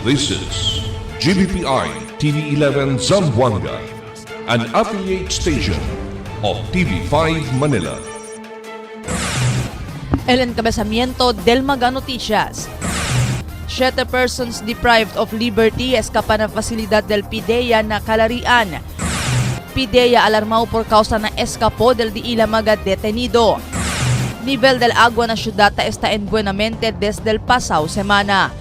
This is GBPI TV11 Zamboanga, an affiliate station of TV5 Manila. El encabezamiento del Maga Noticias. 7 persons deprived of liberty escapan ng fasilidad del PIDEA na Calarian. PIDEA alarmado por causa na escapó del di ila mga detenido. Nivel del agua na syudad está en buenamente desde el pasado semana.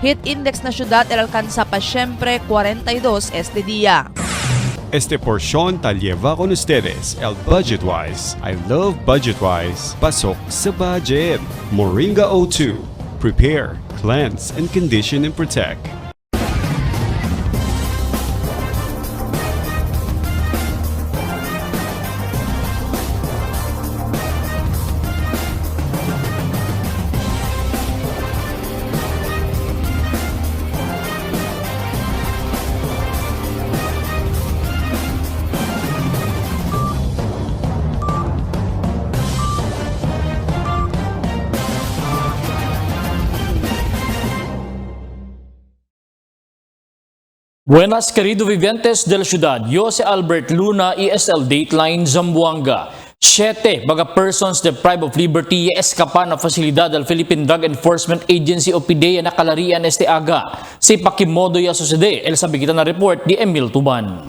Heat index na syudad alcanza pa siempre 42 este día. Este porción tal lleva con ustedes el Budgetwise. I love Budgetwise. Pasok sa budget. Moringa O2. Prepare, cleanse, and condition and protect. Buenas querido vivientes de la ciudad, yo si Albert Luna, ESL Dateline Zamboanga. 7 mga persons deprived of liberty escapan na fasilidad del Philippine Drug Enforcement Agency o PIDEA na Calarian este aga. Si Pakimodo ya sucede, el sabigitan na report di Emil Tuban.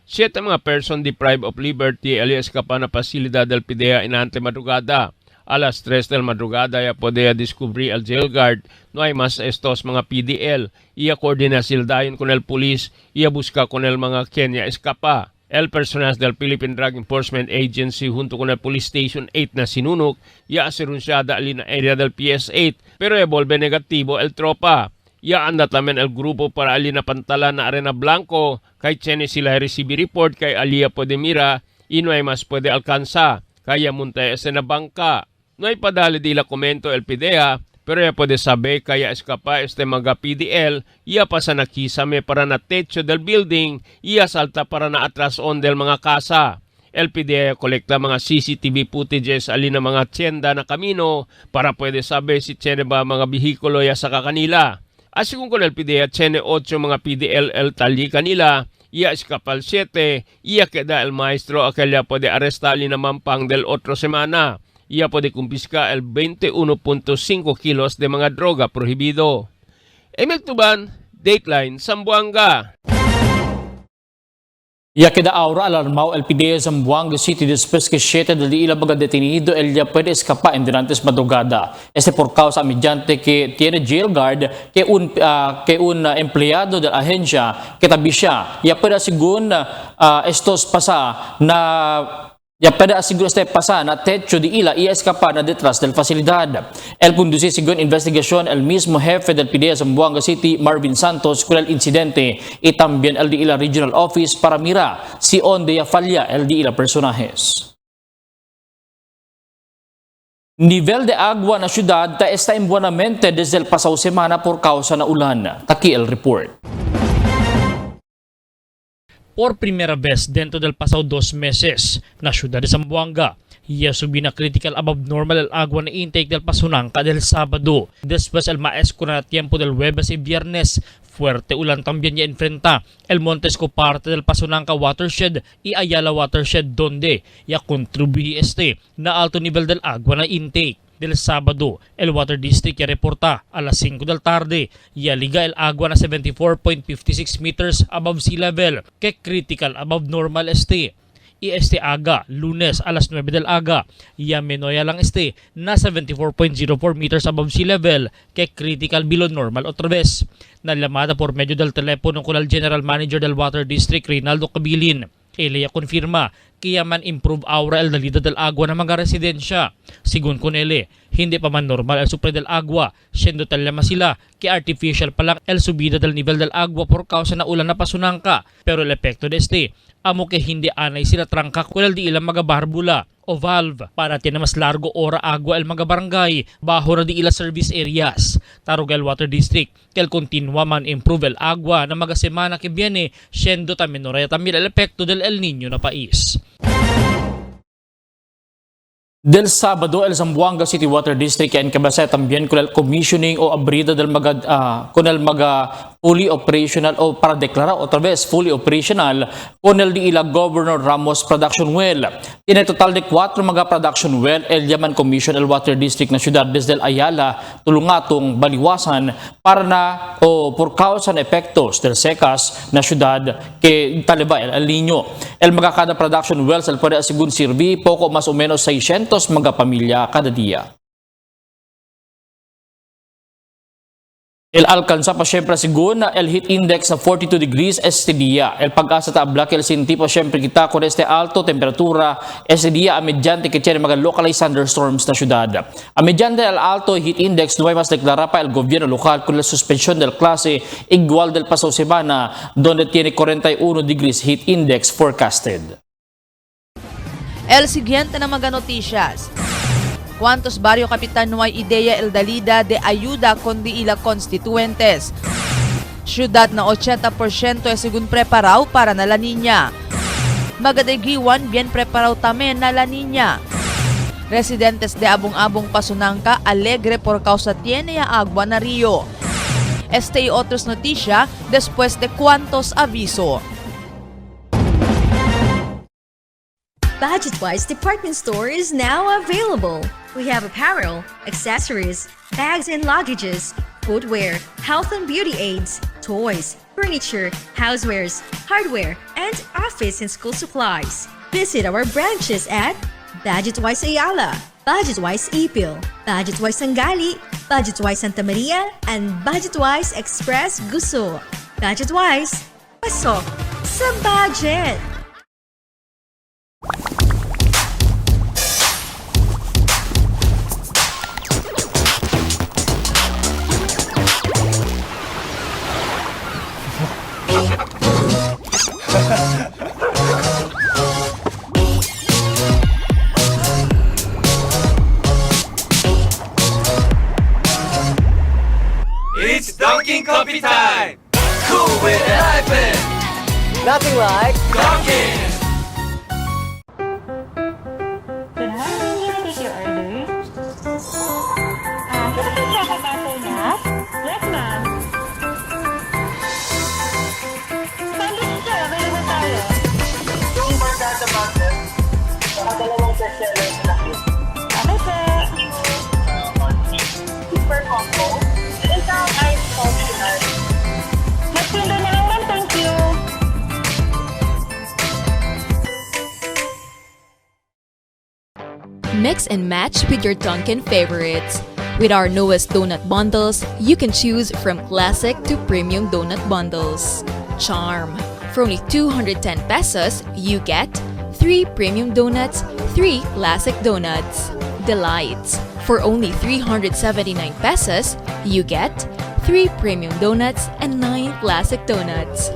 7 mga person deprived of liberty ali escapan na pasilidad del PIDEA inante madrugada. Alas 3 del madrugada ya podía descubrir el jail guard no hay más estos mga PDL. Ia coordinasil dayon con el police, ia busca con el mga Kenya escapa. El personal del Philippine Drug Enforcement Agency junto con el Police Station 8 na sinunok, ia aserunsyada ali na area del PS8 pero evolve negatibo el tropa. Ia anda tamen el grupo para ali na pantala na Arena Blanco kay chene sila receive report kay alia pwede mira ino ay mas pwede alcanza kaya muntay ese na bangka. No hay padali di la komento el PIDEA, pero ya puede saber kaya escapa este mga PDL, iya pa sa nakisame para na techo del building, iya salta para na atrason del mga kasa. El PIDEA kolekta mga CCTV footages alin na mga tienda na kamino para pwede saber si tiene ba mga bihikulo ya sa kanila. Asikong con el PIDEA tiene 8 mga PDL el tali kanila, iya escapal 7, iya queda el maestro aquella puede arrestar alin na mampang del otro semana. Ia puede kumpiska el 21.5 kilos de mga droga prohibido. Emil Tuban, Dateline, Zamboanga. Ya queda ahora alarmado el PIDEA Zamboanga City después que 7 del ilang mga detenido el ya puede escapar en durante madrugada. Este por causa mediante que tiene jail guard que un empleado de la agencia que tabi siya. Ya puede según estos pasa na ya puede asiguro este pasa na techo de ila y escapar na detrás del facilidad. El conduce según investigación el mismo jefe del PIDEA Zamboanga City, Marvin Santos, con el incidente y también el de ila Regional Office para mira si onde ya falla el de ila personajes. Nivel de agua na ciudad está en buenamente desde el pasado semana por causa na ulan. Taki el report. Por primera vez dentro del pasado 2 meses, na ciudad de Zamboanga, ya subí na critical above normal el agua na intake del Pasunanca del Sábado. Después el maesco na tiempo del Huebes y Viernes, fuerte ulan también ya enfrenta el Montesco parte del Pasunanca Watershed y Ayala Watershed donde ya contribuye na alto nivel del agua na intake. Del Sábado, el Water District ya reporta a las 5 del tarde y aliga el agua na 74.56 meters above sea level, que critical above normal Y aga, lunes a las 9 del aga, ya menoya lang na 74.04 meters above sea level, que critical below normal otra vez. Nalamada por medio del telepono con el General Manager del Water District, Reynaldo Cabilin. Ele confirma kaya man improve aura el dalida del agua ng mga residensya. Sigun con ele, hindi pa man normal el supre del agua, siendo talama sila que artificial pa lang el subida del nivel del agua por causa na ulan na Pasunanca. Pero el epekto de amo que hindi anay sila trangka kunal di ilang mga barbula o valve para tiene mas largo ora agua el mga barangay bajo na di ila service areas. Tarugal Water District kel continua man improve el agua na mga semana que viene siendo también también el epekto del El Niño na pais. Del Sábado, el Zamboanga City Water District en Cabasay también con el commissioning o abrida con el fully operational o para declarar otra vez fully operational con el de ila Governor Ramos Production Well. Tiene total de 4 mga production well el Yaman Commission el Water District na siyudad desde Ayala tulungatong baliwasan para na o por causa ng epektos del secas na siyudad que taliba el Niño. El mga kada production wells el puede asigun sirvi poco mas o menos 600 mga pamilya kada dia. El alcanza pa siyempre sigun na el heat index sa 42 degrees este dia. El pag-asa ta abla el sinti pa siyempre kita con este alto temperatura este dia a medyante que tiene mga localized thunderstorms na syudad. A medyante el alto heat index no hay mas deklara pa el gobierno lokal con la suspensión del clase igual del pasado semana donde tiene 41 degrees heat index forecasted. El siguiente na mga noticias. ¿Cuántos barrio kapitan no hay ideya el dalida de ayuda con di ila constituentes? Syudad na 80% es según preparado para na La Niña. Magadegiwan bien preparado también na La Niña. Residentes de Abong-Abong Pasunangka alegre por causa tiene ya agua na río. Este y otros noticia después de cuántos aviso. Budget-Wise department store is now available. We have apparel, accessories, bags and luggages, footwear, health and beauty aids, toys, furniture, housewares, hardware, and office and school supplies. Visit our branches at Budget-Wise Ayala, Budget-Wise Ipil, Budget-Wise Sangali, Budget-Wise Santa Maria, and Budget-Wise Express Guso. Budget-Wise, pasok sa budget! It's Dunkin' Coffee time! Cool with a hyphen! Nothing like Dunkin'! Good morning, may I take your order? Can I check a butter nut? Yes, ma'am. Sandwich sir, available tayo. yung barkada butter, saka dalawang bestseller na Okay, sir. super combo, isang ice coffee at Mag-tender na lang, ma'am. Thank you. Mix and match with your Dunkin' favorites. With our newest donut bundles, you can choose from classic to premium donut bundles. Charm. For only 210 pesos, you get 3 premium donuts, 3 classic donuts. Delights. For only 379 pesos, you get 3 premium donuts and 9 classic donuts.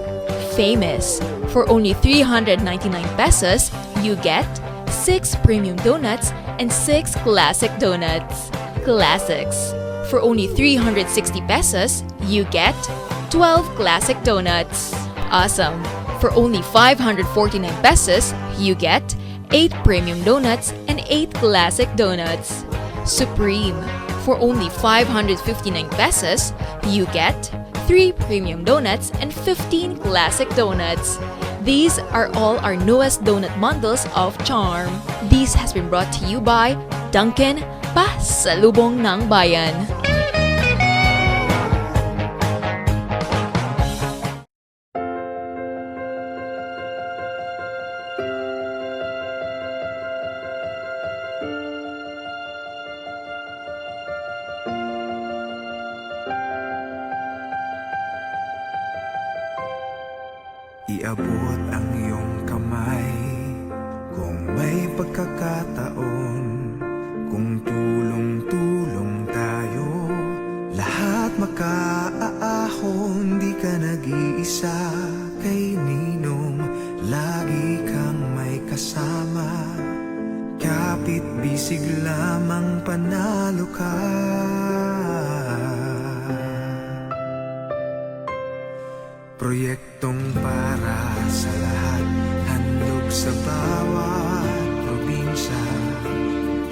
Famous. For only 399 pesos, you get 6 premium donuts and 6 classic donuts. Classics. For only 360 pesos, you get 12 classic donuts. Awesome. For only 549 pesos, you get 8 premium donuts and 8 classic donuts. Supreme. For only 559 pesos, you get 3 premium donuts and 15 classic donuts. These are all our newest donut bundles of Charm. This has been brought to you by Dunkin', Pasalubong ng Bayan. Iabot ang iyong kamay kung may pagkakataon, kung tulong-tulong tayo, lahat makaaahon. Di ka nag-iisa kay Ninong, lagi kang may kasama. Kapit bisig lamang panalo ka. Proyektong para sa lahat, handog sa bawat probinsya.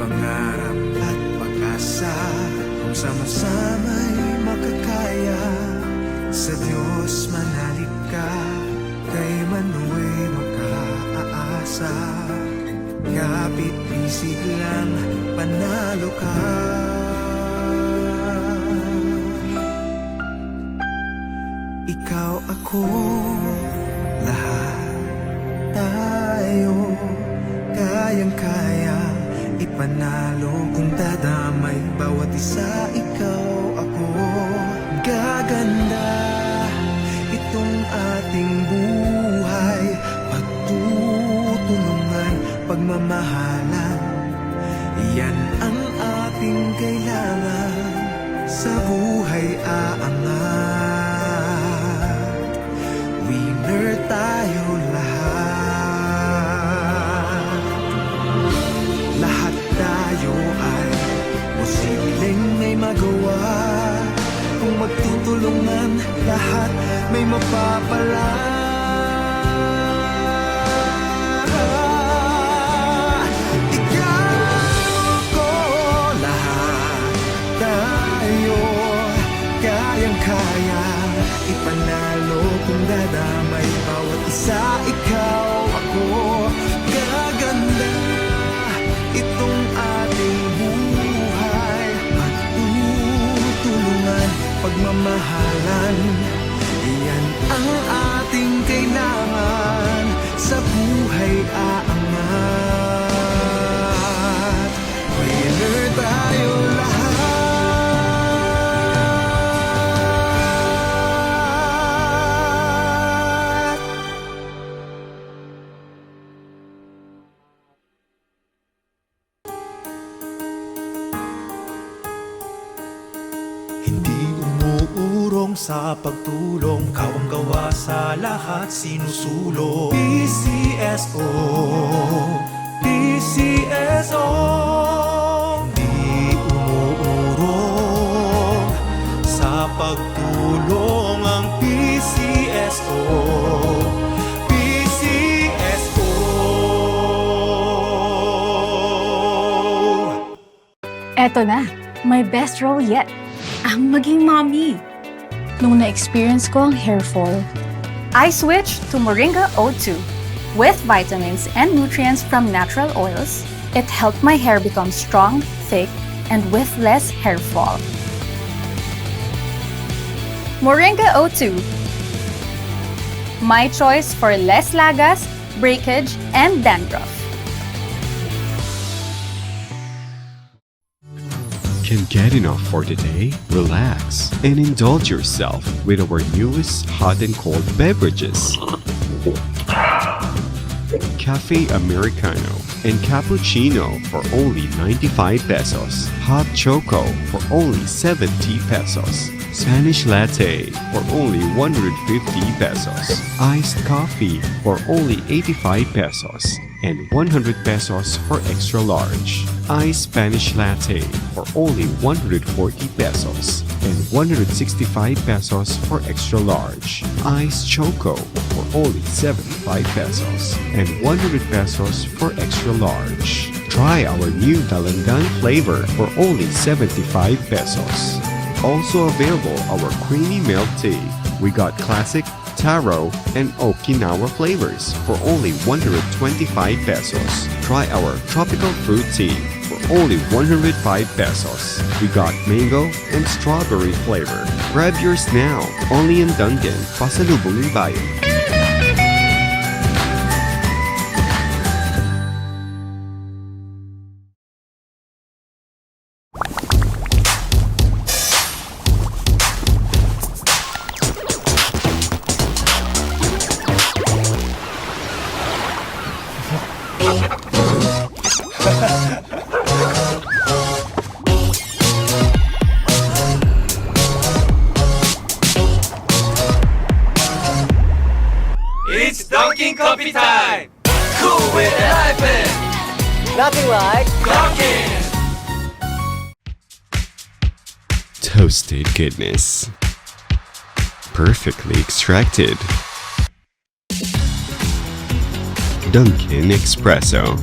pangarap at pag-asa, kung sama-sama'y makakaya. Sa Diyos manalig ka, kay Manuel makaasa. Kapit bisig lang, panalo ka. Ikaw, ako, lahat tayo, kayang-kaya ipanalo kung dadamay bawat isa. Ikaw, ako, gaganda itong ating buhay. Pagtutulungan, pagmamahalan, yan ang ating kailangan. Sa buhay aangat, winner tayo lahat. Lahat tayo ay posibleng may magawa. Kung magtutulungan, lahat may mapapala. Kaya ipanalo kung dadamay bawat isa. Ikaw, ako, gaganda itong ating buhay. Magtutulungan, pagmamahalan, yan ang ating kailangan. Sa buhay aangat, winner tayo lahat. Sa pagtulong, kawang gawa sa lahat sinusulong. PCSO, PCSO, hindi umuurong sa pagtulong ang PCSO. PCSO. Eto na, my best role yet. Ang maging mommy. Nung na-experience ko ang hair fall, I switched to Moringa O2. With vitamins and nutrients from natural oils, it helped my hair become strong, thick, and with less hair fall. Moringa O2. My choice for less lagas, breakage, and dandruff. Can't get enough for today? Relax and indulge yourself with our newest hot and cold beverages. Cafe Americano and Cappuccino for only 95 pesos. Hot Choco for only 70 pesos. Spanish Latte for only 150 pesos. Iced Coffee for only 85 pesos. And 100 pesos for extra large. Iced Spanish Latte for only 140 pesos. And 165 pesos for extra large. Iced Choco for only 75 pesos. And 100 pesos for extra large. Try our new Dalandan flavor for only 75 pesos. Also available our creamy milk tea. We got classic, taro, and Okinawa flavors for only 125 pesos. Try our tropical fruit tea for only 105 pesos. We got mango and strawberry flavor. Grab yours now, only in Dunkin', Pasalubong ng Bayan. It's Dunkin' Coffee time! Cool with a hyphen! Nothing like Dunkin'! Toasted goodness. Perfectly extracted. Dunkin' Espresso.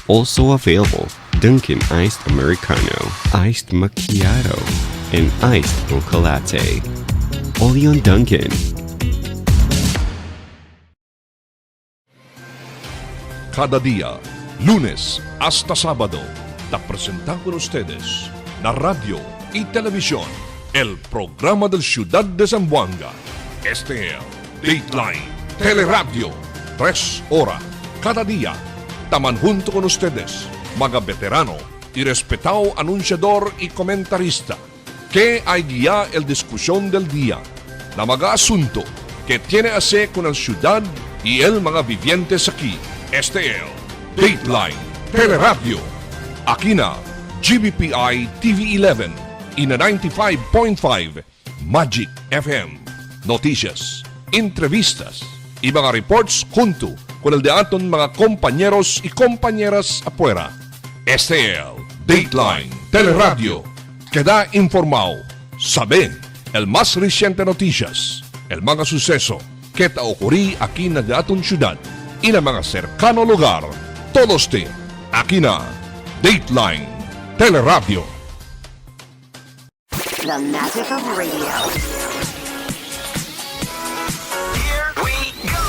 Also available Dunkin' Iced Americano, Iced Macchiato, and Iced Mocha Latte. Only on Dunkin'. Cada día, lunes hasta sábado, te presentamos con ustedes la radio y televisión, el programa del Ciudad de Zamboanga. Este es Dateline Teleradio, 3 horas cada día. Taman junto con ustedes, mga veterano y respetado anunciador y comentarista, que hay guía el discusión del día, na mga asunto que tiene a ver con la ciudad y el mga vivientes aquí. Este es Dateline Teleradio. Aquí na GBPI TV11 y na 95.5 Magic FM. Noticias, entrevistas y mga reports junto con el de aton mga compañeros y compañeras afuera. Este es Dateline Teleradio. Queda informado, sabe el más reciente noticias, el mga suceso que te ocurrí aquí na de aton ciudad y na mga cercano lugar. Todos te aquí na Dateline Teleradio. The magic of radio.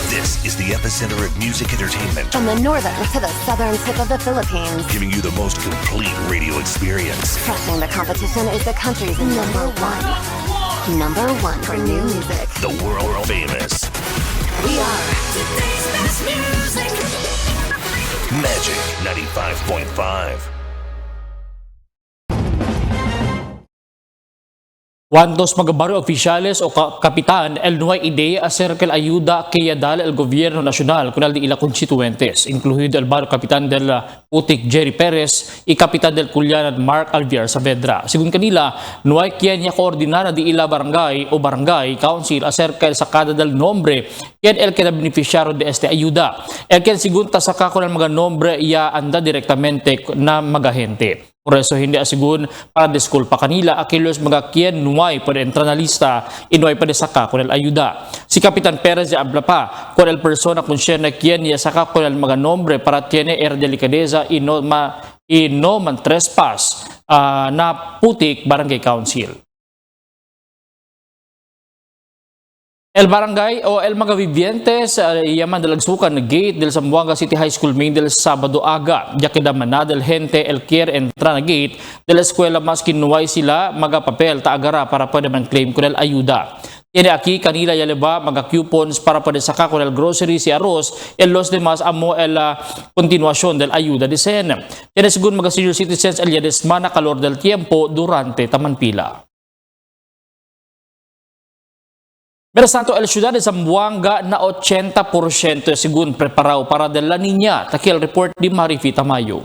This is the epicenter of music entertainment. From the northern to the southern tip of the Philippines. Giving you the most complete radio experience. Crushing the competition is the country's number one. Number one for new music. The world famous. We are today's best music. Magic 95.5. Cuantos mga oficiales o kapitan el no hay idea acerca de la ayuda que ya dale el gobierno nacional con el de ila constituentes, incluido el barrio capitán del Putik Jerry Perez y capitán del Culianan Mark Alviar Saavedra. Según kanila, no hay quien ya coordinara de ila barangay o barangay council acerca el sacada del nombre quien el que na beneficiario de este ayuda. El quien sigunta saka con el mga nombre ya anda directamente na mga gente. Por eso hindi asigun para disculpa kanila akilos mga kien nuay pwede entrar na lista y nuay pwede saka con el ayuda. Si Kapitan Perez ya habla pa con el persona con siya na kien ya saka con el mga nombre para tiene delicadeza y no man trespass na Putik Barangay Council. El barangay o el mga vivientes yaman dalagsukan na gate del Zamboanga City High School main del Sabado aga. Ya que damana del gente el quiere entrar na gate de la eskwela mas kinuway sila mga papel taagara para pwede man claim con el ayuda. Tiene aquí kanila yaleba mga coupons para pwede saka con el groceries y arroz en los demás amo el continuación del ayuda de sen. Tiene según mga senior citizens el yadesmana calor del tiempo durante tamanpila. Pero santo el ciudad de Zamboanga na 80% según preparado para de La Niña. Takil report di Marifi Tamayo.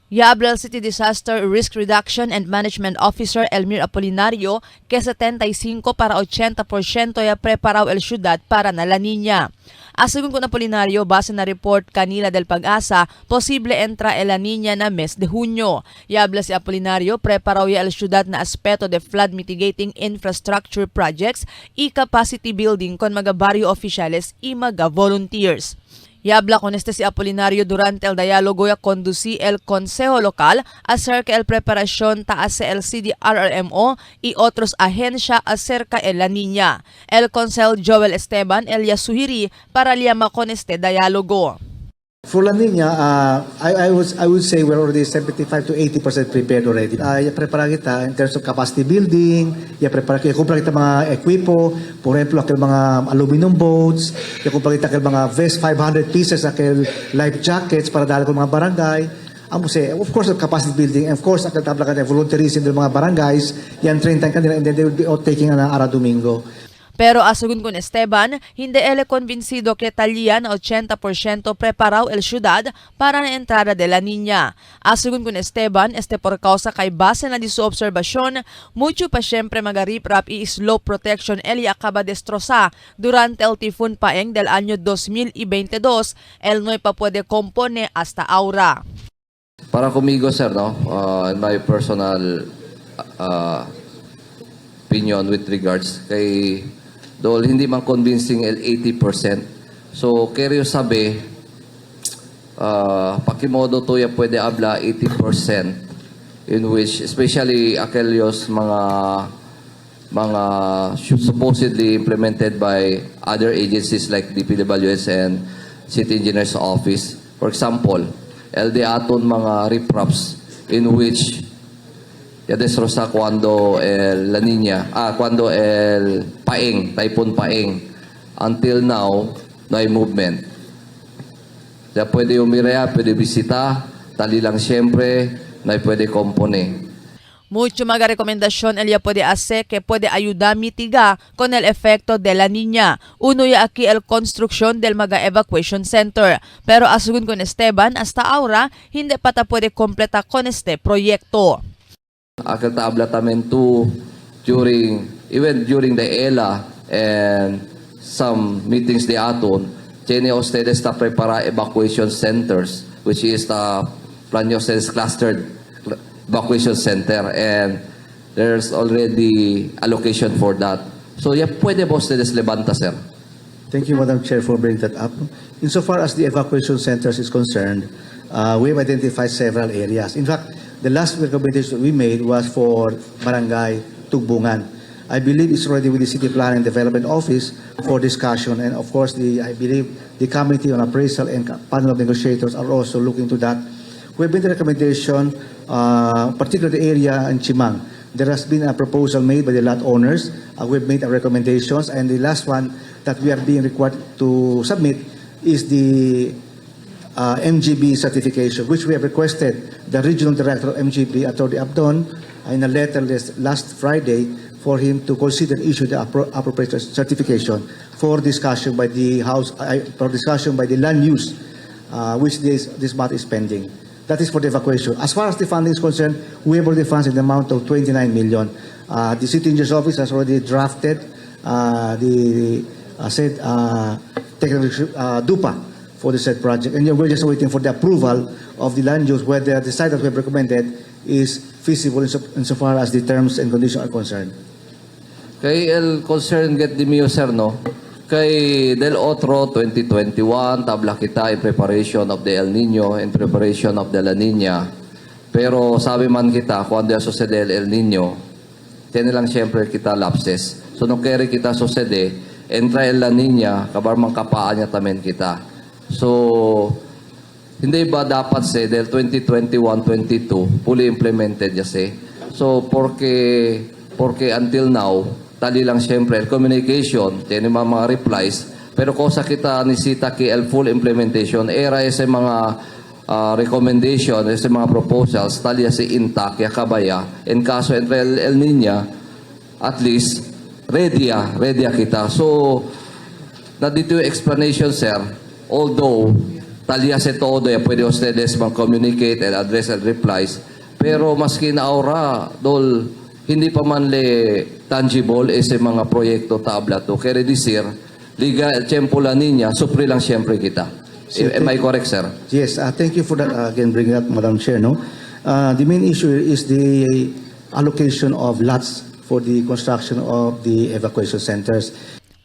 Yabla City Disaster Risk Reduction and Management Officer Elmir Apolinario que 75 para 80% ya preparado el ciudad para na La Niña. Asegun con Apolinario, base na report kanila del Pag-asa, posible entra el La Niña na mes de Hunyo. Yabla si Apolinario, preparado ya el ciudad na aspeto de flood mitigating infrastructure projects y capacity building con mga barrio oficiales y mga volunteers. Yabla con este si Apolinario durante el diálogo ya conducí el Consejo Local acerca el preparación taas el CDRRMO y otros ahensya acerca el La Niña. El Consel Joel Esteban el ya suhiri para liyama con este diálogo. For La Niña, I would say we're already 75 to 80% prepared already. Prepara kita in terms of capacity building, kumpara kita mga equipo, por ejemplo, akil mga aluminum boats, kumpara kita akil mga vest 500 pieces, akil life jackets para dahil ko mga barangay. Of course, capacity building, and of course, akil tabla ka volunteerism ng mga barangays, yan train time kanila, and then they will be out taking Ara Domingo. Pero asugun con Esteban, hindi ele konbinsido que talian 80% preparado el ciudad para na entrada de La Niña. Asugun con Esteban, por causa kay base na di su obserbasyon, mucho pa siyempre magarip-rap y slow protection el acaba destroza durante el tifun Paeng del año 2022, el no pa puede compone hasta ahora. Para conmigo, sir, no? In my personal opinion with regards kay dahil hindi man convincing el 80%. So, kaya sabi, pakimodo to ya pwede habla 80%, in which especially aquellos mga supposedly implemented by other agencies like DPWS and City Engineers Office. For example, LD aton mga ripraps in which ya destrosa cuando el La Nina, cuando el Paeng, Typhoon Paeng. Until now, no hay movement. Kaya pwede umirea, pwede bisita, tali lang siyempre, na pwede kompone. Mucho mga rekomendasyon ella puede hacer que puede ayudar a mitigar con el efecto de la niña. Uno ya aquí el construcción del mga evacuation center. Pero asungon con Esteban, hasta ahora, hindi pa ta puede completa con este proyecto. Akal taabla tamen to even during the ELA and some meetings de aton, tiene ustedes ta prepara evacuation centers, which is the plan nyo ustedes clustered evacuation center, and there's already allocation for that. So, yeah, pwede ba ustedes levanta, sir? Thank you, Madam Chair, for bringing that up. Insofar as the evacuation centers is concerned, we've identified several areas. In fact, the last recommendation we made was for Barangay Tugbungan. I believe it's already with the City Plan and Development Office for discussion, and of course, I believe the Committee on Appraisal and Panel of Negotiators are also looking to that. We've made the recommendation, particularly the area in Chimang. There has been a proposal made by the lot owners. We've made our recommendations, and the last one that we are being required to submit is the MGB certification, which we have requested the Regional Director of MGB, Atty. Abdon, in a letter last Friday for him to consider issue the appropriate certification for discussion by the House, for discussion by the land use, which this matter is pending. That is for the evacuation. As far as the funding is concerned, we have already funds in the amount of 29 million. The City Engineer's Office has already drafted the said technical DUPA for the said project, and we're just waiting for the approval of the land use, whether the site that we have recommended is feasible insofar as the terms and conditions are concerned. Kay el concern get di mio, sir, no? Kay Del Otro 2021, tabla kita in preparation of the El Nino, in preparation of the La Nina. Pero sabi man kita, kung ando sucede el Nino, tiene lang siyempre kita lapses. So nung kere kita sucede, entra el La Nina, kabar mang kapaan niya tamen kita. So, hindi ba dapat del 2021-22, fully implemented ya So, porque until now, tali lang siyempre, communication, tiene mga replies, pero kosa kita nisita ki el full implementation, era ese mga recommendation, ese mga proposals, tali si intact, ya kabaya, en kaso entre el Nina, at least, ready kita. So, na dito yung explanation, sir, although, tali se todo, ya pwede ustedes mag-communicate and address and replies, pero maski na aura, hindi pa man tangible ese mga proyekto tabla to. Kaya disir, Liga El Tiempo La Nina, supri lang siyempre kita. Am I correct, sir? Yes, thank you for that, again, bringing up, Madam Chair. No? The main issue is the allocation of lots for the construction of the evacuation centers.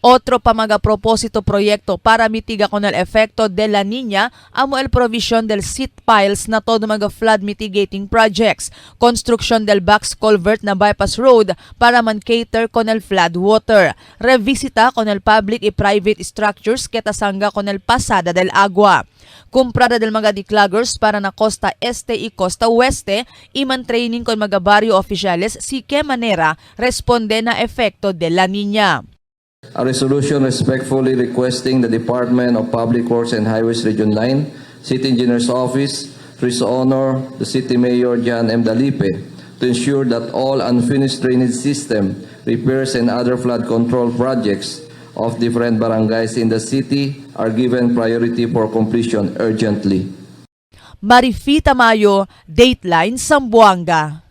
Otro pa mga propósito proyekto para mitiga con el efecto de la niña amo el provision del seat piles na todo mga flood mitigating projects, construction del box culvert na bypass road para man cater con el flood water, revisita con el public y private structures ketasanga con el pasada del agua, comprada del mga decloggers para na costa este y costa oeste, iman training con mga barrio oficiales si que manera responde na efecto de la niña. A resolution respectfully requesting the Department of Public Works and Highways Region 9, City Engineer's Office, to his honor the City Mayor Jan M. Dalipe to ensure that all unfinished drainage system repairs and other flood control projects of different barangays in the city are given priority for completion urgently. Marifita Mayo, Dateline, Zamboanga.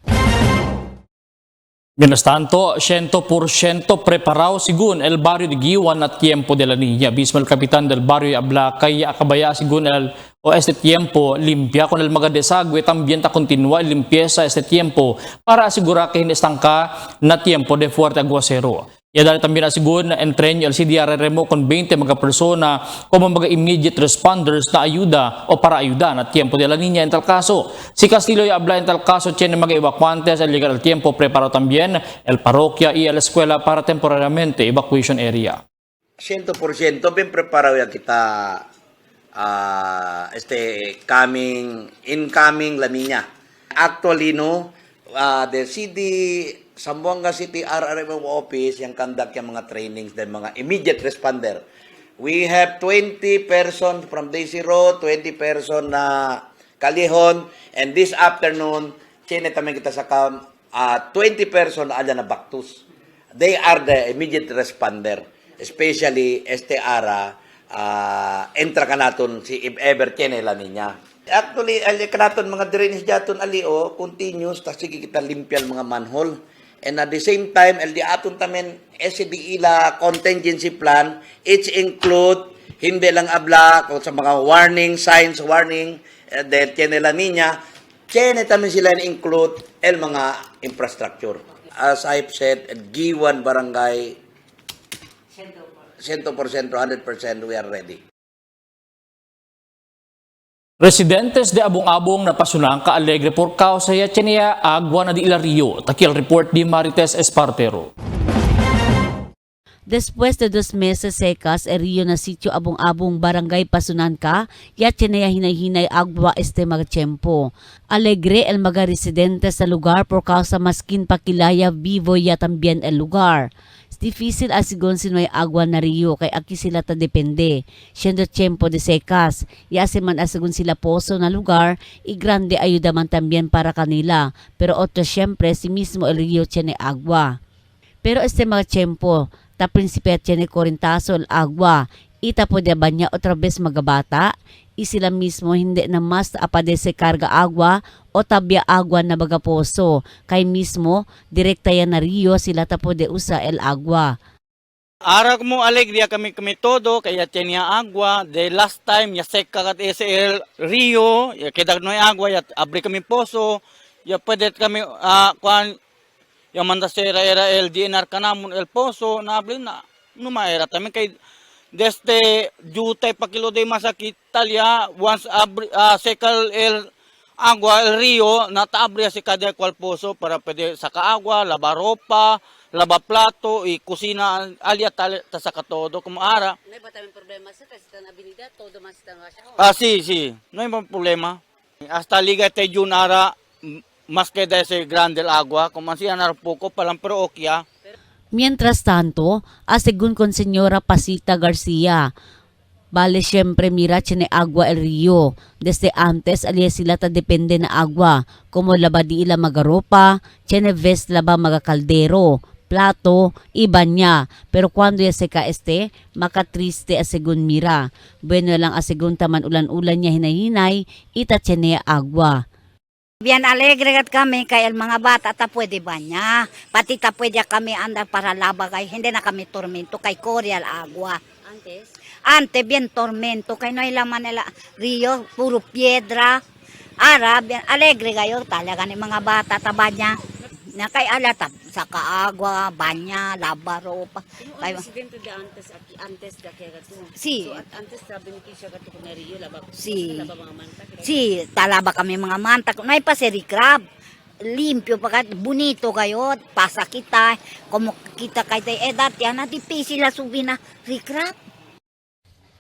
Mientras tanto, 100% preparado según el barrio de Giwan at tiempo de la Niña. Mismo el capitán del barrio habla kaya akabaya según este tiempo limpia con el mga desagüe también ta continúa y limpieza este tiempo para asegurar que hindi estanca na tiempo de fuerte aguacero. Ya dali también asigun na entrenyo el CDRRMO con 20 mga persona como mga immediate responders na ayuda o para ayuda na tiempo de la niña en tal caso. Si Castillo ya habla en tal caso tiene mga evacuantes al llegar el tiempo preparó también el parroquia y la escuela para temporariamente evacuation area. 100% bien preparado ya kita incoming La Niña. Actually, no, the Zamboanga City RRMO office yang conduct yung mga trainings ng mga immediate responder. We have 20 person from Day Zero, 20 person na Calihon, and this afternoon, naman kita sa 20 person na na Bactus. They are the immediate responder, especially ara entra ka naton si if ever La Niña. Actually, ka naton mga drainage daton alio, continuous, tas sige kita limpian mga manhole. And at the same time, di aton tamen SCDE la contingency plan, it's include, hindi lang abla, kung sa mga warning, signs, warning, tiene La Niña, tiene tamen sila include mga infrastructure. As I've said, G1 barangay, 100%, 100% we are ready. Residentes de Abong-Abong na pasunang Alegre por causa ya tiene agua na di Ilario. Takil report di Marites Espartero. Después de 2 meses secas, el río na sitio Abong-Abong barangay Pasunanca, ya tiene hinay-hinay agua mga tiempo. Alegre el mga residentes sa lugar por causa maskin pakilaya vivo ya también el lugar. Difícil asigon si may agua na rio kay aki sila ta depende. Siendo tiempo de secas, yase man asigon sila poso na lugar, y grande ayuda man también para kanila. Pero otro siyempre si mismo el rio tiene agua. Pero mga tiempo, ta prinsipe tiene korintaso el agua, ita pwede ba niya otra vez magabata? Y sila mismo hindi na mas apade se karga agua o tabya agua na baga poso. Kay mismo, direkta yan na rio sila tapo de usa el agua. Arag mo alegria kami todo, kaya tiene agua. The last time, ya seca kat ese el rio, ya kedag no agua, ya abri kami poso, ya pwede kami, ya mandasera era el DNR kanamon el poso, na abri na, numaera tamin kay desde jutay pa kilo de masakit talya once sekal el agua el rio nataabria si kada kwal poso para pwede saka agua, laba ropa, laba plato, y kusina alya ta saka todo como ara. No hay también problema sa kasi tan avenida todo mas tan siya. Sí, no hay problema. Hasta liga te junara mas que de ese grande el agua, como así anar poco palang pero okya. Mientras tanto, asegun con señora Pasita Garcia, bale siyempre mira tiene agua el rio. Desde antes alia sila ta depende na agua, como laba di ila magaropa, tiene ves laba mga kaldero, plato, iba niya. Pero cuando ya seka makatriste asegun mira. Bueno lang asegun taman ulan-ulan niya hinay-hinay, ita tiene agua. Bien alegre kami kay el mga bata ta pwede ba niya. Pati ta pwede kami andar para labagay. Hindi na kami tormento kay Koreal agua. Antes bien tormento kay no hay laman nila rio, puro piedra. Ara, bien alegre kayo talaga ni mga bata ta ba niya. Na kay alata sa kaagwa, banya, laba, ropa. Kay Presidente de antes de que tú. Sí. So, antes sa beneficio ka to na rio laba. Sí. Laba mga mantak. Sí, talaba kami mga mantak. No hay pa si crab. Limpyo pa bonito kayo, pasa kita, como kita kay edad yan na difícil la subi na recrap.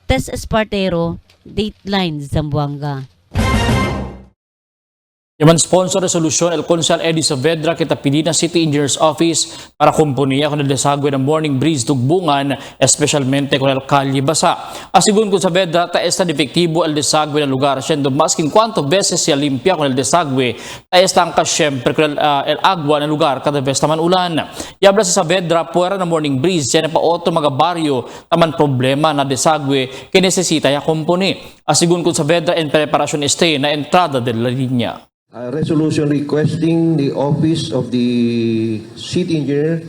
Tess Espartero, Dateline Zamboanga. Yaman sponsor resolution el Konsal Eddie Saavedra kita Pidina City Engineers Office para kumpuniya con el desagüe ng Morning Breeze Tugbungan, especialmente con el Calle Basa. Asigun con Saavedra, ta esta defectivo el desagüe ng lugar, siendo más que cuanto veces se limpia con el desagüe, ta estangka siempre con el agua ng lugar kada vez taman ulan. Yabla si Saavedra, puera ng Morning Breeze, yan pa otro mga baryo, taman problema na desagüe que necesita ya kumpuni. Asigun con Saavedra en preparasyon na entrada de la linya. A resolution requesting the office of the city engineer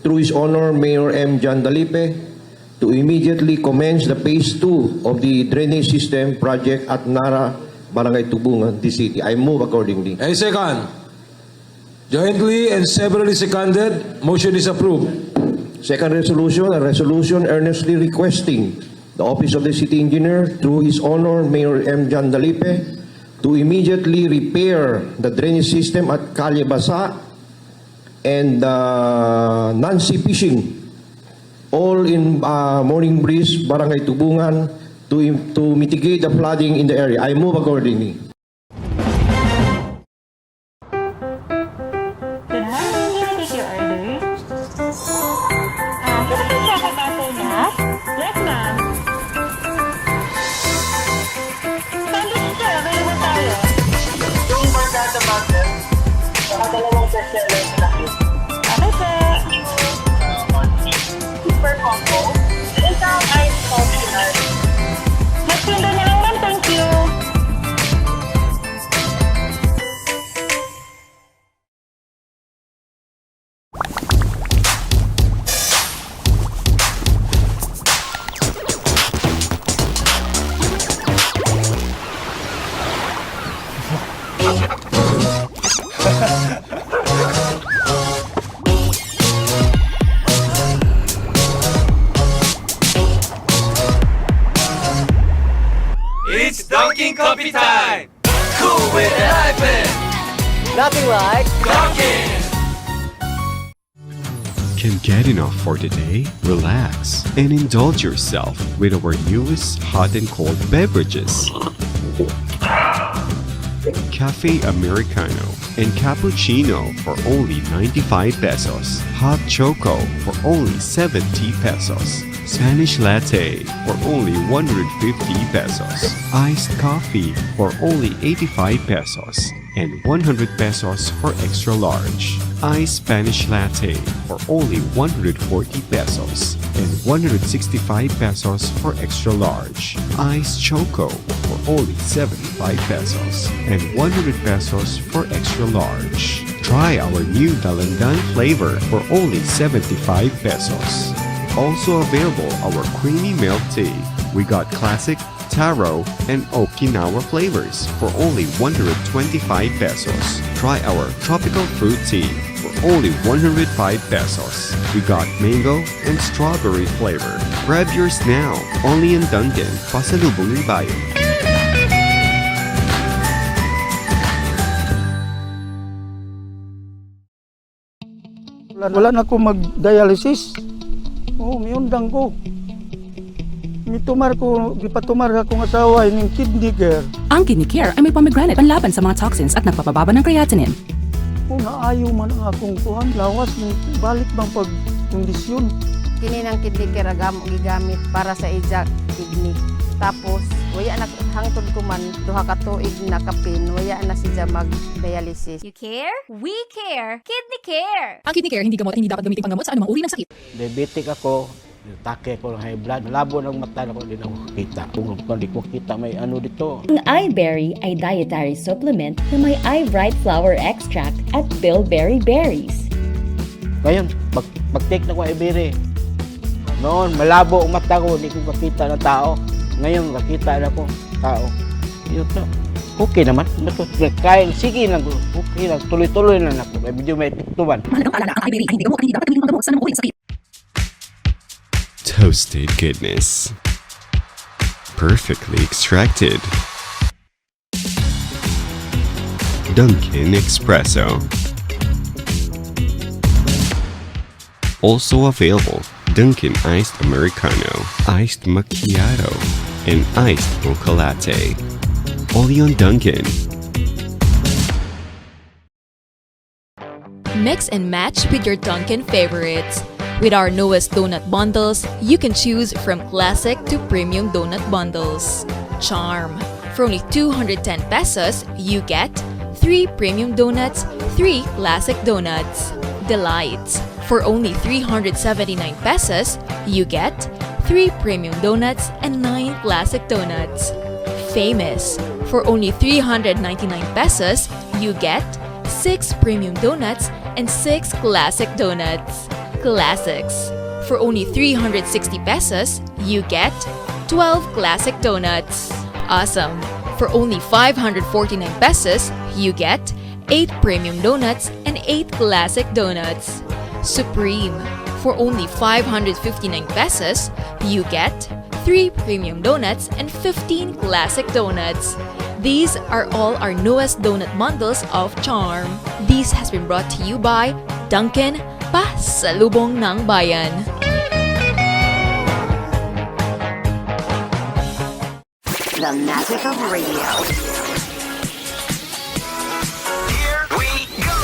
through His Honor Mayor M. John Dalipe to immediately commence the phase 2 of the drainage system project at Nara, Barangay Tubungan, the city. I move accordingly. I second. Jointly and severally seconded, motion is approved. Second resolution, a resolution earnestly requesting the Office of the City Engineer through His Honor Mayor M. John Dalipe to immediately repair the drainage system at Calle Basa and Nancy Fishing, all in Morning Breeze, Barangay Tubungan, to mitigate the flooding in the area. I move accordingly. Can I take your order? Pwede po siya kay Tatay Nat? Yes, ma'am. Sandwich siya, available tayo. Yung barkada bundle, saka dalawang bestseller na laki. Okay po. Super combo, isang ice coffee large. Next window na lang, ma'am. Thank you. It's Dunkin' Coffee Time! Cool with the hyphen! Nothing like Dunkin'! Can get enough for today? Relax and indulge yourself with our newest hot and cold beverages. Cafe Americano and Cappuccino for only 95 pesos. Hot Choco for only 70 pesos. Spanish Latte for only 150 pesos. Iced Coffee for only 85 pesos. And 100 pesos for extra large. Iced Spanish Latte for only 140 pesos. And 165 pesos for extra large. Iced Choco for only 75 pesos. And 100 pesos for extra large. Try our new Dalandan flavor for only 75 pesos. Also available our creamy milk tea. We got classic, taro, and Okinawa flavors for only 125 pesos. Try our tropical fruit tea for only 105 pesos. We got mango and strawberry flavor. Grab yours now, only in Dunkin', Pasalubong ng Bayan. Wala na ako mag-dialysis. Oo, may undang ko. Gipatumar akong asawa ng kidney care. Ang Kidney Care ay may pomegranate panlaban sa mga toxins at nagpapababa ng creatinine. Kung naayo man ang akong kuhan, lawas ng balik bang pagkondisyon. Kini ng Kidney Care gigamit para sa ija kidney. Tapos, waya na hangtod ko man, duha ka tuig na kapin, waya na siya mag-dialysis. You care? We care! Kidney Care! Ang Kidney Care hindi dapat gamitin panggamot sa anumang uri ng sakit. Diabetic ako, take ko ng high blood, malabo ng mata ko, hindi na ako kita. Kung hindi ko kita, may ano dito. Ang iBerry ay dietary supplement na may iBright flower extract at bilberry berries. Ngayon, pag-take na ko iBerry. Noon, malabo ang mata ko, hindi ko makita ng tao. Ngayon, nakita na ko tao. Yun na. Okay naman. Kain, sige lang. Okay lang. Tuloy-tuloy lang ako. May video may tiktuban. Mahalagang paalala, ang iBerry ay hindi gamot at hindi dapat gamitin panggamot sa anumang uri ng sakit. Toasted goodness. Perfectly extracted. Dunkin' Espresso. Also available, Dunkin' Iced Americano, Iced Macchiato, and Iced Mocha Latte. Only on Dunkin'. Mix and match with your Dunkin' favorites. With our newest donut bundles, you can choose from classic to premium donut bundles. Charm. For only 210 pesos, you get 3 premium donuts, 3 classic donuts. Delights. For only 379 pesos, you get 3 premium donuts and 9 classic donuts. Famous. For only 399 pesos, you get 6 premium donuts and 6 classic donuts. Classics. For only 360 pesos, you get 12 classic donuts. Awesome. For only 549 pesos, you get 8 premium donuts and 8 classic donuts. Supreme. For only 559 pesos, you get 3 premium donuts and 15 classic donuts. These are all our newest donut bundles of Charm. This has been brought to you by Dunkin', Pasalubong ng Bayan. The magic of radio.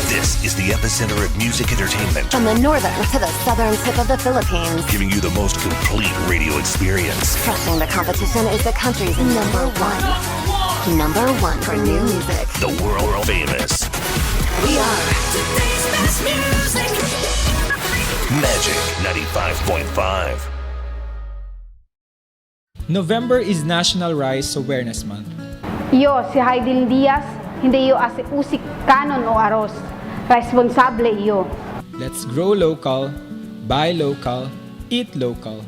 This is the epicenter of music entertainment, From the northern to the southern tip of the Philippines. giving you the most complete radio experience. Crushing the competition is the country's number one. Number one for new music. The world famous We are today's best music. Magic 95.5. November is National Rice Awareness Month. Yo, si Haidil Diaz, hindi yo ase usik kanon o aros. Responsable iyo. Let's grow local, buy local, eat local.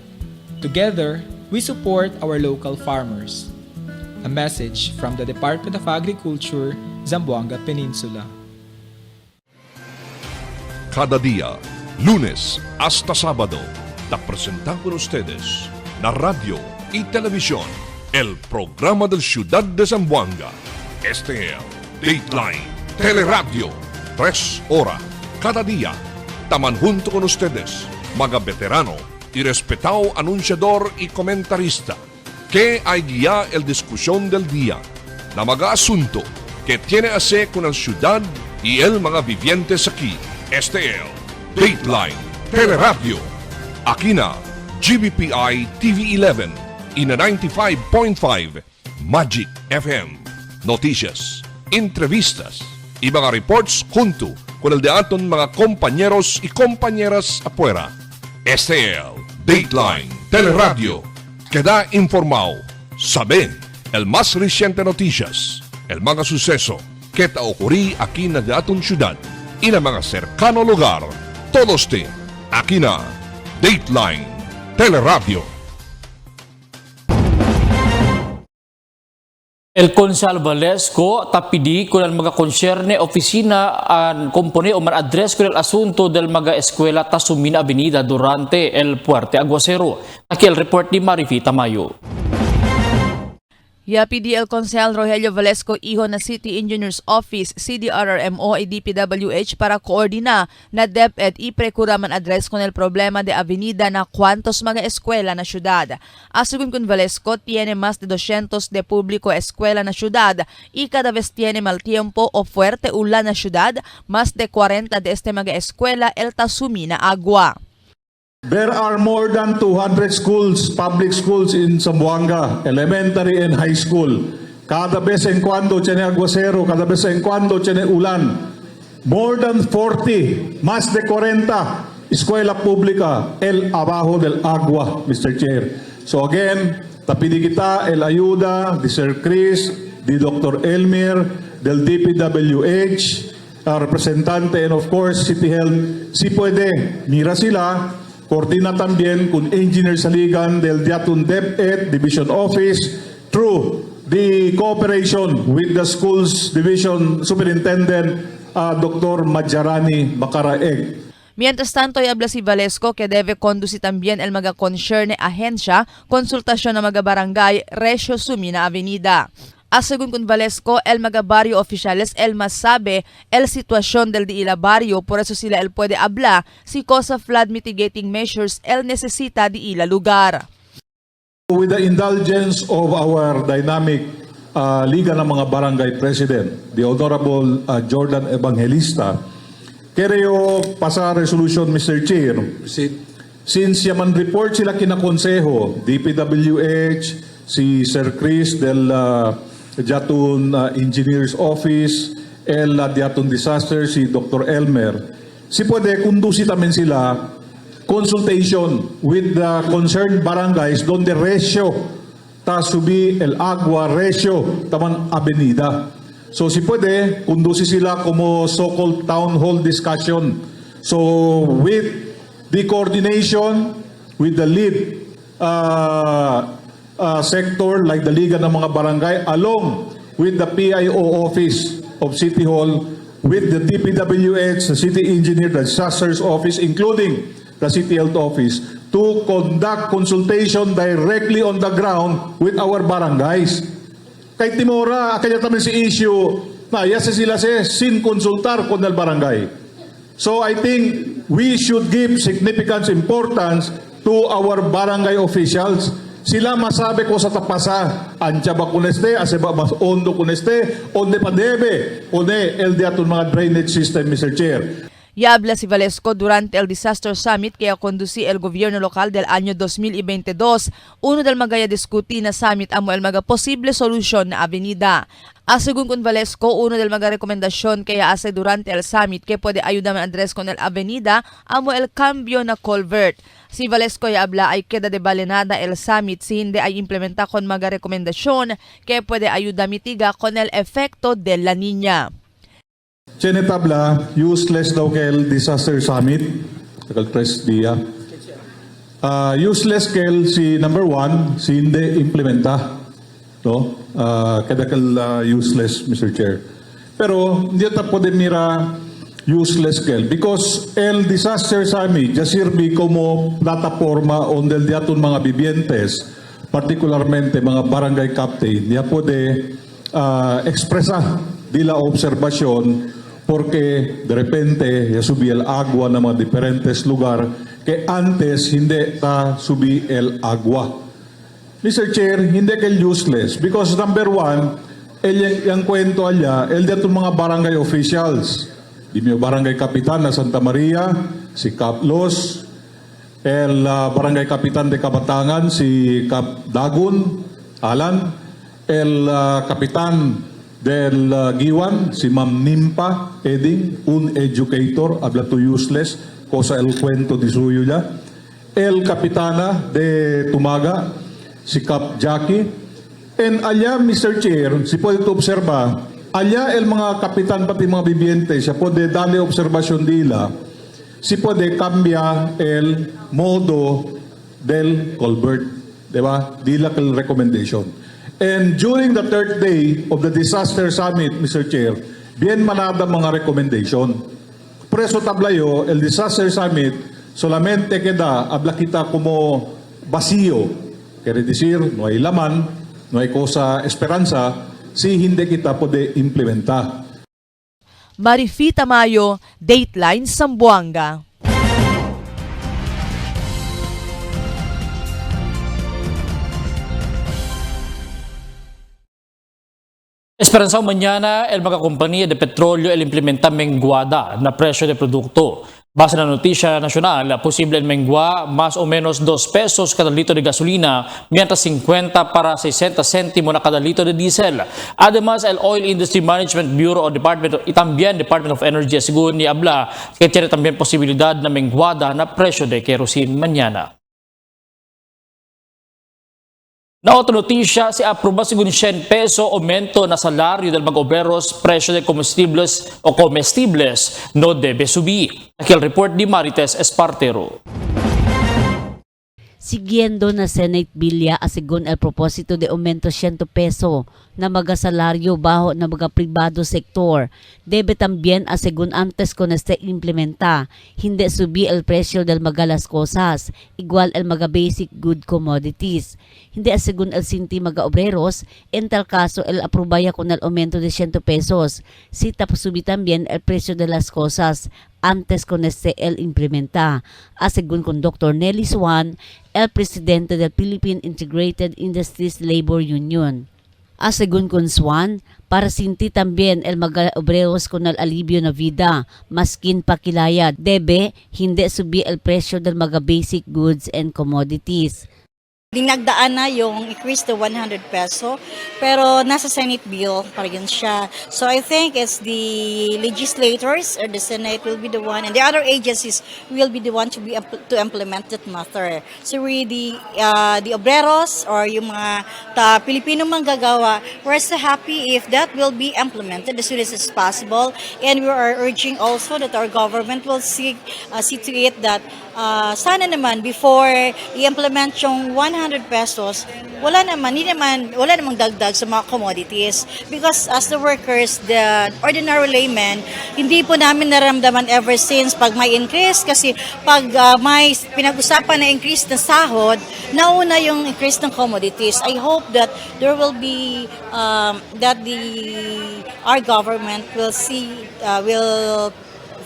Together, we support our local farmers. A message from the Department of Agriculture, Zamboanga Peninsula. Cada día, lunes hasta sábado, te presentamos con ustedes la radio y televisión, el programa del Ciudad de Zamboanga. Este es Dateline Teleradio, 3 horas cada día. Taman junto con ustedes, mga veterano y respetado anunciador y comentarista, que hay guía el discusión del día, na mga asunto que tiene a ver con la ciudad y el mga vivientes aquí. Este es Dateline Teleradio. Aquí na GBPI TV11 y na 95.5 Magic FM. Noticias, entrevistas y mga reports junto con el de aton mga compañeros y compañeras afuera. Este es Dateline Teleradio. Queda informado, sabe el más reciente noticias, el mga suceso que te ocurrí aquí na de aton ciudad y na mga cercano lugar. Todos te aquí na Dateline Teleradio. El Konsal Valesco tapidi con el mga konsyerne oficina an compone o man-address con el asunto del mga eskwela Tasumina Avenida durante el Puerte Aguacero. Aquí el report ni Marifi Tamayo. Yapidi el Consel Rogelio Valesco iho na City Engineers Office, CDRRMO y DPWH para koordina na DepEd y precuraman address con el problema de avenida na cuantos mga eskwela na syudad. Asugun con Valesco, tiene más de 200 de público eskwela na syudad y cada vez tiene mal tiempo o fuerte ulan na syudad, más de 40 de este mga eskwela el Tasumina Agua. There are more than 200 schools, public schools in Zamboanga, elementary and high school. Cada vez en cuando tiene aguacero, cada vez en cuando tiene ulan. More than 40, más de 40 escuela pública el abajo del agua, Mr. Chair. So again, tapidi kita el ayuda de Sir Chris, de Dr. Elmer, del DPWH, representante and of course City Health. Si puede, mira sila. Coordina también con Engineer Saligan del Diatun DepEd Division Office through the cooperation with the Schools Division Superintendent Dr. Madjarani Macaraeg. Mientras tanto, habla si Valesco que debe conducir también el mga concerne ahensya, konsultasyon ng mga barangay, Resio Sumina Avenida. Asegun con Valesco, el mga barrio oficiales el más sabe el situación del de ila barrio, por eso sila el puede habla si cosa flood mitigating measures el necesita de ila lugar. With the indulgence of our dynamic Liga ng mga Barangay President, the Honorable Jordan Evangelista, kereo pasa resolution, Mr. Chair, since yaman report sila kinakonseho, DPWH, si Sir Chris del Diatun Engineers Office, el Diatun Disaster, si Dr. Elmer. Si pwede, kundusi tamen sila consultation with the concerned barangays donde resyo tasubi el agua resyo taman avenida. So si pwede, kundusi sila como so-called town hall discussion. So with the coordination with the lead sector like the Liga ng mga Barangay along with the PIO Office of City Hall, with the DPWH, the City Engineer, the Disasters Office, including the City Health Office to conduct consultation directly on the ground with our barangays. Kay Timora, kaya tamin si issue na yasa sila sin konsultar con el barangay. So I think we should give significant importance to our barangay officials. Sila masabi ko sa tapasa, ancha ba kuneste, ase ba mas ondo kuneste, onde pa debe, onde el diaton mga drainage system, Mr. Chair. Y habla si Valesco durante el Disaster Summit que conducí el gobierno local del año 2022. Uno del magaya diskuti na summit amo el maga posible solusyon na avenida. Asegun con Valesco, uno del maga rekomendasyon kaya hace durante el summit que puede ayudar a address con el avenida amo el cambio na culvert. Si Valesco y habla ay queda de balenada el summit si hindi ay implementa con maga rekomendasyon que puede ayudar mitiga con el efecto de la Niña. Chene tabla, useless daw kel disaster summit, kal 3 dia. Useless kel si number 1, si hindi implementa. No? Kada kel useless, Mr. Chair. Pero hindi ta pwede mira useless kel because el disaster summit ya sirve como plataforma onde diaton mga bibientes, particularmente mga barangay captain, ya pwede expresa dila observasyon porque de repente ya subí el agua na mga diferentes lugar que antes hindi ta subí el agua. Mr. Chair, hindi kay useless because number 1, yung kwento alya, el dito mga barangay officials. Di may barangay kapitan na Santa Maria, si Cap Los, el barangay kapitan de Kabatangan, si Cap Dagun, Alan, el kapitan del Giwan, si Ma'am Nimpa Eding, un educator, habla to useless, cosa el cuento di suyo ya. El kapitana de Tumaga, si Cap Jackie. And allá, Mr. Chair, si pwede to observa, allá el mga kapitan pati mga bibiente, siya pwede dali observasyon dila, si pwede cambia el modo del culvert, diba? Dila kel recommendation. And during the 3rd day of the disaster summit, Mr. Chair, bien manada mga recommendation. Preso tablayo, el disaster summit, solamente queda, habla kita como vacío. Quiere decir, no hay laman, no hay cosa esperanza, si hindi kita pwede implementa. Marifi Tamayo, Dateline Zamboanga. Esperanzado mañana, el mga compañía de petróleo el implementa menguada na presyo de produkto. Base na notisya nasyonal, posible el mengua más o menos 2 pesos cada litro de gasolina, mientras 50 para 60 céntimo na cada litro de diesel. Además, el Oil Industry Management Bureau o Department of Energy según ni habla que tiene también posibilidad na menguada na presyo de kerosene mañana. Na otra notisya, si aproba según 100 peso aumento na salaryo del mga obreros, presyo de comestibles no debe subir. Aquí el report de Marites Espartero. Siguiendo na Senate Bilya según el propósito de aumento 100 peso na mga salaryo bajo na mga privado sektor, debe también según antes con este implementa, hindi subi el presyo del mga las cosas, igual el mga basic good commodities. Hindi según el sinti mga obreros, en tal caso el aprobaya con el aumento de 100 pesos, si tapos subi también el precio de las cosas, antes con este el implementa, según con Dr. Nelly Swan, el presidente del Philippine Integrated Industries Labor Union. Según con Swan, para sinti también el mga obreros con el alivio na vida, maskin pakilaya, debe hindi subi el presyo del mga basic goods and commodities. Dinagdaan na yung increase to 100 peso, pero nasa Senate bill pa rin siya. So I think it's the legislators or the Senate will be the one, and the other agencies will be the one to implement that matter. So we the obreros or yung mga Pilipino manggagawa, we're so happy if that will be implemented as soon as possible, and we are urging also that our government will see to it that sana naman before i-implement yung 100 pesos, wala namang dagdag sa mga commodities. Because as the workers, the ordinary laymen, hindi po namin naramdaman ever since pag may increase. Kasi pag may pinag-usapan na increase na sahod, nauna yung increase ng commodities. I hope that there will be, our government will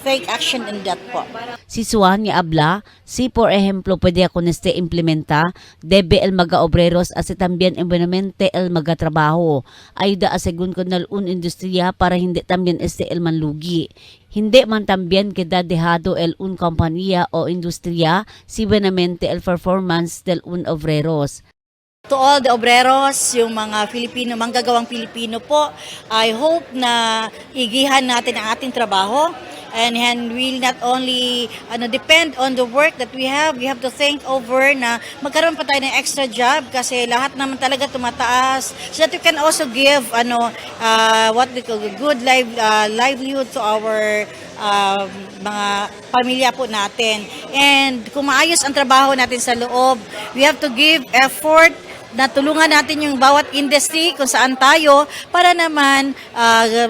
take action in that po. Si Suan nga abla, si por ejemplo pwede ako neste implementa, debe el mga obreros ase tambien environmente el mga trabaho. Ayuda asegun ko nalun industriya para hindi tambien este el manlugi. Hindi man tambien queda dejado el un kompanya o industriya si benamente el performance del un obreros. To all the obreros, yung mga Filipino, manggagawang Pilipino po, I hope na igihan natin ang ating trabaho and we'll not only depend on the work that we have to think over na magkaroon pa tayo ng extra job kasi lahat naman talaga tumataas so that we can also give what we call good livelihood to our mga pamilya po natin. And kung maayos ang trabaho natin sa loob, we have to give effort na tulungan natin yung bawat industry kung saan tayo para naman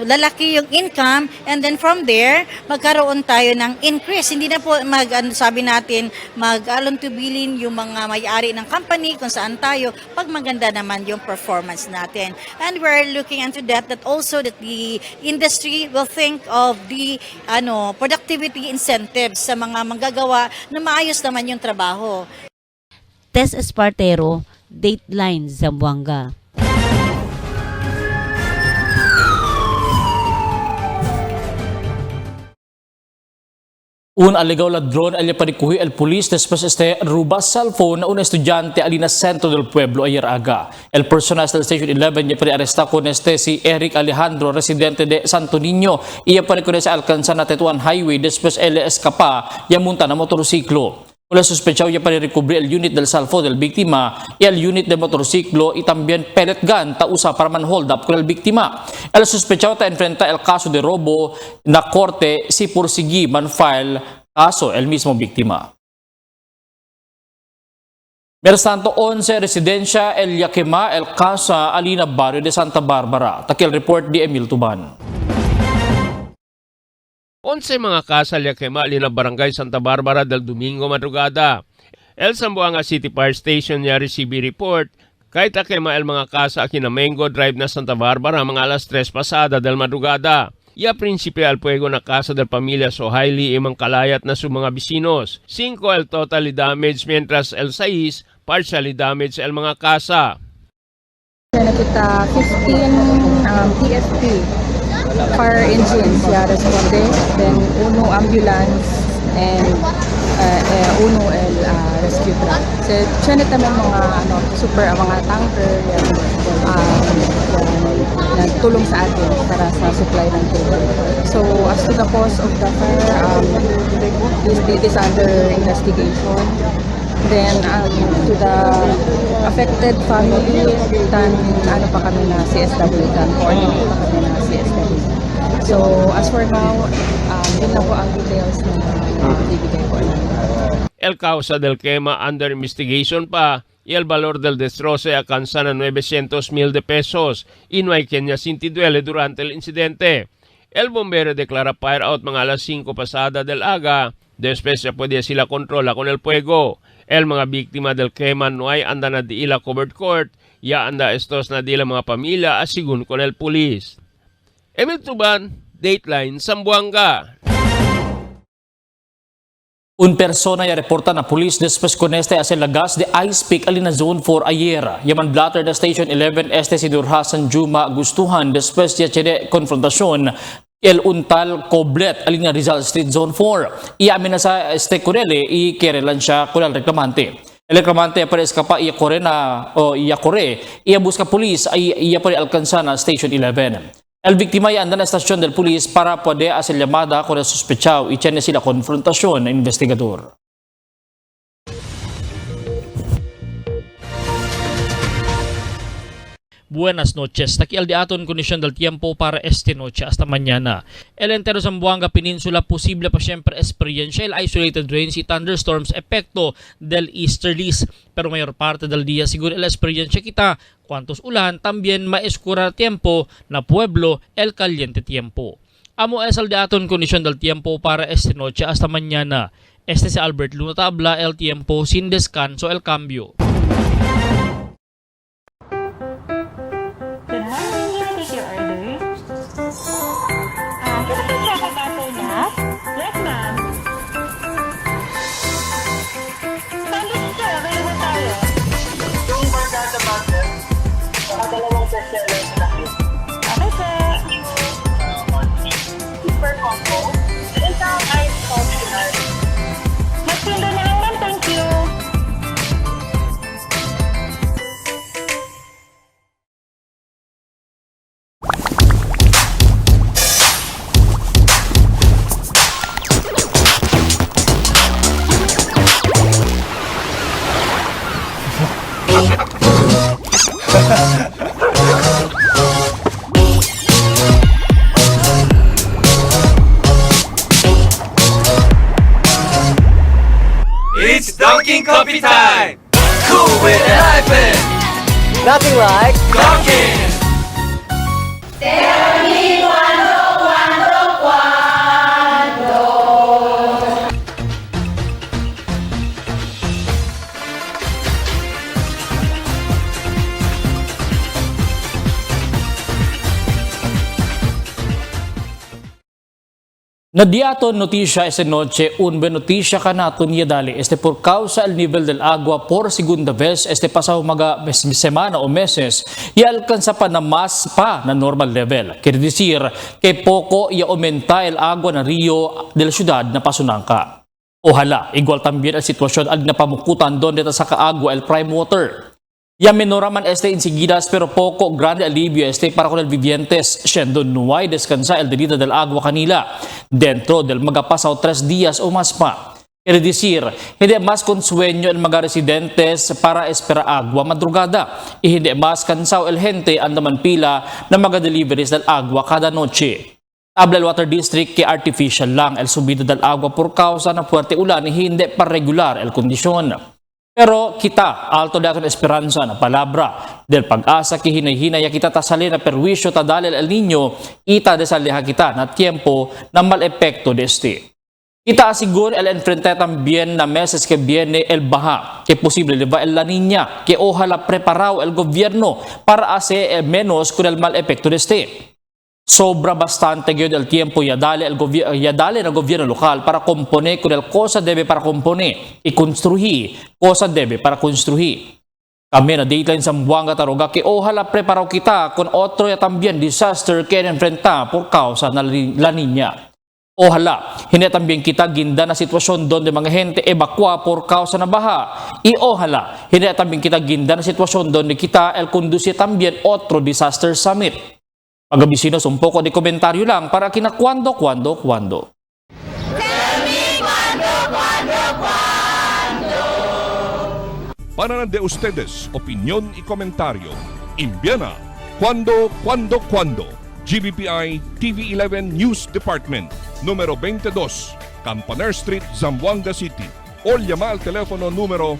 lalaki yung income and then from there magkaroon tayo ng increase. Hindi na po sabi natin mag-aluntubilin yung mga may-ari ng company kung saan tayo pag maganda naman yung performance natin. And we're looking into that also that the industry will think of the productivity incentives sa mga manggagawa na maayos naman yung trabaho. Tess Espartero, Dateline Zamboanga. Un aligaw ladron alya panikuhi el pulis después este ruba cellphone na un estudyante alina centro del pueblo ayer aga. El personal del Station 11 ya pari-aresta con este si Eric Alejandro, residente de Santo Niño. Iya pari-kunin sa alcanza na Tetuan Highway después el escapa ya munta na motorsiklo. Una sospechaw ya para recubrir el unit del cellphone del víctima y el unit del motorciclo y también pellet gun ta usa para man-hold up con el víctima. El sospechaw ta enfrenta el caso de robo na korte si pursigi man-file kaso el mismo víctima. Mientras tanto, 11 residencia el Yakima, el Casa Alina Barrio de Santa Barbara. Takil report di Emil Tuban. 11 mga kasal Yakima alina Barangay Santa Barbara del Domingo madrugada. El Zamboanga City Fire Station ya recibe report kahit Yakima el mga casa Akinamengo Drive na Santa Barbara mga alas 3 pasada del madrugada. Ya principio al fuego na casa del pamilya Sohaili imang kalayat na su mga bisinos. 5 el totally damaged mientras el 6 partially damaged el mga casa. Kita 15 PSP fire engines responde, then uno ambulance and uno el rescue truck. So siya naman mga super mga tanker yan nagtulong sa atin para sa supply ng tubig. So as to the cause of the fire, this is under investigation. Then to the affected family, pa kami na CSW, coordinate pa kami na CSW. So as for now, yun na po ang details na ibigay ko. El causa del quema under investigation pa y el valor del destroce alcanza na 900,000 de pesos y no hay quien sinti duele durante el incidente. El bombero declara fire out mga alas 5 pasada del aga, después ya puede sila kontrola con el fuego. El mga biktima del quema no hay anda na diila covered court, ya anda estos na diila mga pamilya asigun con el pulis. Emil Tuban, Dateline, Zamboanga. Un persona ya reporta na pulis después con este hace lagas de ice pick alina zone 4 ayer. Yaman blatter da Station 11 este si Durhasan Juma gustuhan después ya chede konfrontasyon el untal Coblet alina Rizal Street Zone 4. Iamin na sa este kurele i kerelan siya kunal reklamante. El reklamante para escapa iya kore na o iya kore iya busca pulis ay iya pare alcanza na Station 11. El víctima ya anda na estasyon del pulis para puede hacer llamada con el sospechado y tiene sila konfrontasyon ng investigador. Buenas noches. Takial di aton kondisyon del tiempo para esta noche hasta mañana. El entero Zamboanga Peninsula posible pa siempre experiencial isolated rains y thunderstorms epekto del easterlies. Pero mayor parte del día siguro el experiencia kita cuantos ulan también maeskura tiempo na pueblo el caliente tiempo. Amo es el de aton kondisyon del tiempo para esta noche hasta mañana. Este si Albert Luna Tabla, el tiempo sin descanso, el cambio. It's Dunkin' Coffee Time! Cool with a hyphen! Nothing like Dunkin'! Tell me cuando. Nadiato noticia esta noche, una noticia ka natin yadali. Por causa el nivel del agua por segunda vez, pasado mga semana o meses, y alcanza pa na más pa na normal level. Quiere decir que poco y aumenta el agua na río de la ciudad na Pasunanca. Ojalá, igual también el situación al napamukutan donde sa kaagua el prime water. Ya menoraman enseguidas pero poco grande alivio para con el vivientes, siendo no hay descansa el delito del agua kanila dentro del magapasaw 3 días o más pa. Es decir, hindi mas consueño el mga residentes para espera agua madrugada y hindi mas cansaw el gente andaman pila na mga deliveries del agua kada noche. Habla el Water District que artificial lang el subida del agua por causa na fuerte ulan y hindi pa regular el kondisyon. Pero kita, alto daton esperanza na palabra del pag-asa ki hinay-hinay kita tasali na perwisyo tadalil el Niño ita desaliha kita na tiempo na mal-epekto de este. Kita asiguro el enfrente también na meses que viene el baja, que posible le va el La Niña, que ojalá preparado el gobierno para hacer menos con el mal-epekto de este. Sobra bastante ngayon el tiempo yadali ng gobyerno lokal para compone kung el cosa debe para compone y construir cosa debe para construir. Kami na dateline sa Zamboanga Taruga que ojalá preparaw kita con otro ya también disaster que enfrenta por causa na La Niña. Ojalá hindi también kita ginda na sitwasyon donde mga gente evacua por causa na baha. Y ojalá hindi también kita ginda na sitwasyon donde kita el conduce también otro disaster summit. Pagabisinos, un poco de komentaryo lang para kina cuando. Para de ustedes, opinión y comentario. Envíana cuando. GBPI TV11 News Department, número 22, Campaner Street, Zamboanga City. O llama al teléfono número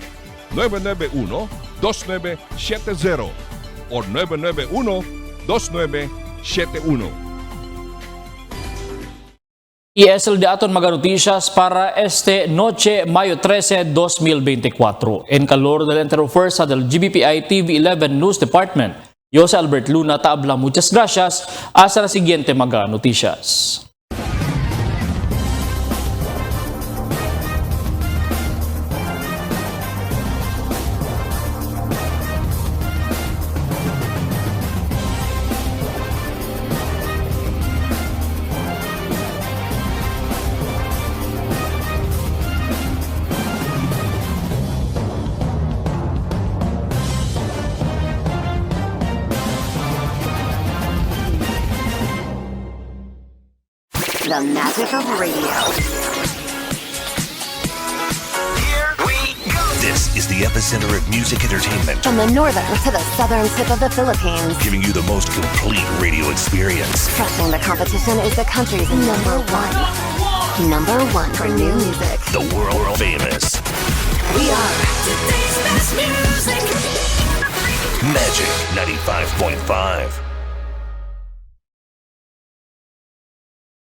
991-2970 o 991-2971. Y es el de aton mga noticias para este noche, Mayo 13, 2024. En calor del entero fuerza del GBPI TV11 News Department, yo soy Albert Luna Tabla. Muchas gracias. Hasta la siguiente mga noticias. The magic of radio. Here we go. This is the epicenter of music entertainment, From the northern to the southern tip of the Philippines. giving you the most complete radio experience. Crushing the competition is the country's number one. Number one for new music. The world famous We are Magic 95.5.